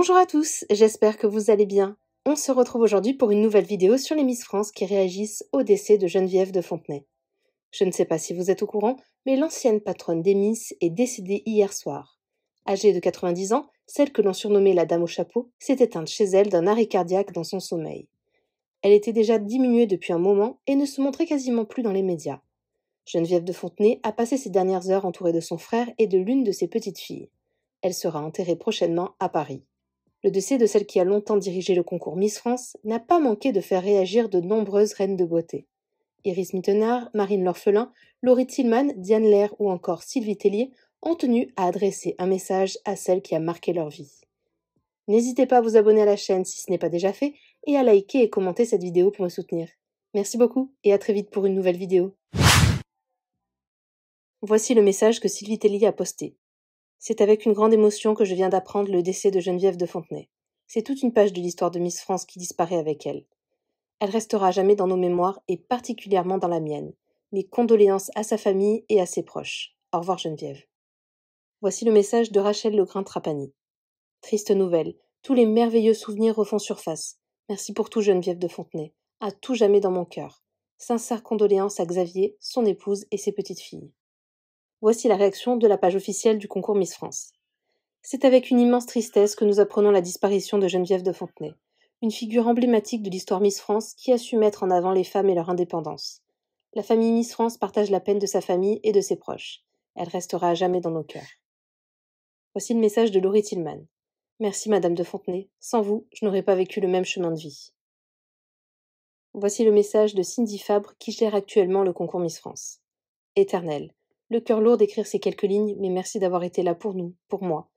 Bonjour à tous, j'espère que vous allez bien. On se retrouve aujourd'hui pour une nouvelle vidéo sur les Miss France qui réagissent au décès de Geneviève de Fontenay. Je ne sais pas si vous êtes au courant, mais l'ancienne patronne des Miss est décédée hier soir. Âgée de 90 ans, celle que l'on surnommait la Dame au chapeau s'est éteinte chez elle d'un arrêt cardiaque dans son sommeil. Elle était déjà diminuée depuis un moment et ne se montrait quasiment plus dans les médias. Geneviève de Fontenay a passé ses dernières heures entourée de son frère et de l'une de ses petites filles. Elle sera enterrée prochainement à Paris. Le décès de celle qui a longtemps dirigé le concours Miss France n'a pas manqué de faire réagir de nombreuses reines de beauté. Iris Mittenard, Marine L'Orphelin, Laurie Tillman, Diane Lair ou encore Sylvie Tellier ont tenu à adresser un message à celle qui a marqué leur vie. N'hésitez pas à vous abonner à la chaîne si ce n'est pas déjà fait et à liker et commenter cette vidéo pour me soutenir. Merci beaucoup et à très vite pour une nouvelle vidéo. Voici le message que Sylvie Tellier a posté. C'est avec une grande émotion que je viens d'apprendre le décès de Geneviève de Fontenay. C'est toute une page de l'histoire de Miss France qui disparaît avec elle. Elle restera à jamais dans nos mémoires et particulièrement dans la mienne. Mes condoléances à sa famille et à ses proches. Au revoir Geneviève. Voici le message de Rachel Legrain-Trapani. Triste nouvelle, tous les merveilleux souvenirs refont surface. Merci pour tout Geneviève de Fontenay, à tout jamais dans mon cœur. Sincères condoléances à Xavier, son épouse et ses petites filles. Voici la réaction de la page officielle du concours Miss France. C'est avec une immense tristesse que nous apprenons la disparition de Geneviève de Fontenay, une figure emblématique de l'histoire Miss France qui a su mettre en avant les femmes et leur indépendance. La famille Miss France partage la peine de sa famille et de ses proches. Elle restera à jamais dans nos cœurs. Voici le message de Laurie Tillman. Merci Madame de Fontenay, sans vous, je n'aurais pas vécu le même chemin de vie. Voici le message de Cindy Fabre qui gère actuellement le concours Miss France. Éternel. Le cœur lourd d'écrire ces quelques lignes, mais merci d'avoir été là pour nous, pour moi.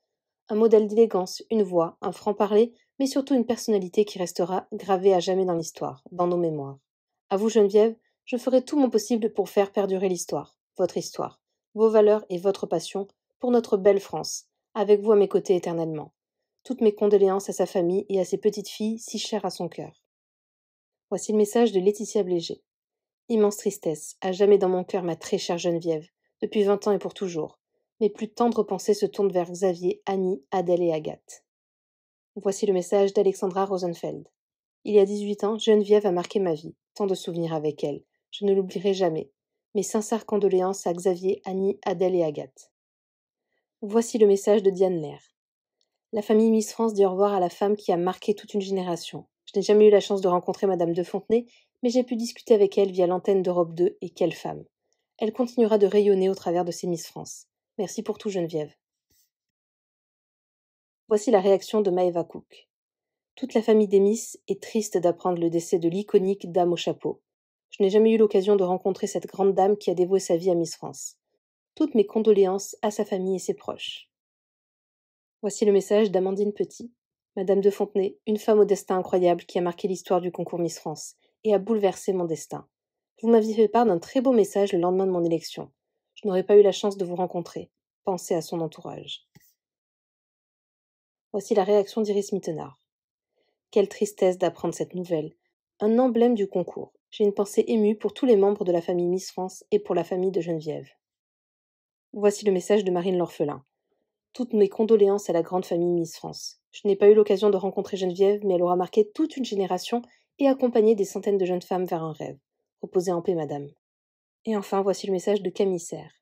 Un modèle d'élégance, une voix, un franc-parler, mais surtout une personnalité qui restera gravée à jamais dans l'histoire, dans nos mémoires. À vous Geneviève, je ferai tout mon possible pour faire perdurer l'histoire, votre histoire, vos valeurs et votre passion pour notre belle France, avec vous à mes côtés éternellement. Toutes mes condoléances à sa famille et à ses petites filles si chères à son cœur. Voici le message de Laetitia Blégé. Immense tristesse, à jamais dans mon cœur ma très chère Geneviève, depuis 20 ans et pour toujours. Mes plus tendres pensées se tournent vers Xavier, Annie, Adèle et Agathe. Voici le message d'Alexandra Rosenfeld. Il y a 18 ans, Geneviève a marqué ma vie. Tant de souvenirs avec elle. Je ne l'oublierai jamais. Mes sincères condoléances à Xavier, Annie, Adèle et Agathe. Voici le message de Diane Lair. La famille Miss France dit au revoir à la femme qui a marqué toute une génération. Je n'ai jamais eu la chance de rencontrer Madame de Fontenay, mais j'ai pu discuter avec elle via l'antenne d'Europe 2 et quelle femme. Elle continuera de rayonner au travers de ces Miss France. Merci pour tout Geneviève. Voici la réaction de Maëva Cook. Toute la famille des Miss est triste d'apprendre le décès de l'iconique Dame au chapeau. Je n'ai jamais eu l'occasion de rencontrer cette grande dame qui a dévoué sa vie à Miss France. Toutes mes condoléances à sa famille et ses proches. Voici le message d'Amandine Petit. Madame de Fontenay, une femme au destin incroyable qui a marqué l'histoire du concours Miss France et a bouleversé mon destin. Vous m'aviez fait part d'un très beau message le lendemain de mon élection. Je n'aurais pas eu la chance de vous rencontrer. Pensez à son entourage. Voici la réaction d'Iris Mittenard. Quelle tristesse d'apprendre cette nouvelle. Un emblème du concours. J'ai une pensée émue pour tous les membres de la famille Miss France et pour la famille de Geneviève. Voici le message de Marine L'Orphelin. Toutes mes condoléances à la grande famille Miss France. Je n'ai pas eu l'occasion de rencontrer Geneviève, mais elle aura marqué toute une génération et accompagné des centaines de jeunes femmes vers un rêve. Reposez en paix, madame. Et enfin, voici le message de Camille Serre.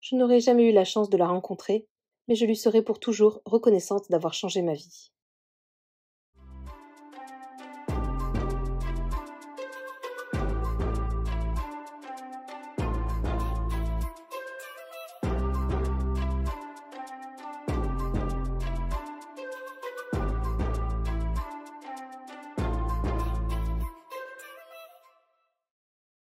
Je n'aurais jamais eu la chance de la rencontrer, mais je lui serai pour toujours reconnaissante d'avoir changé ma vie.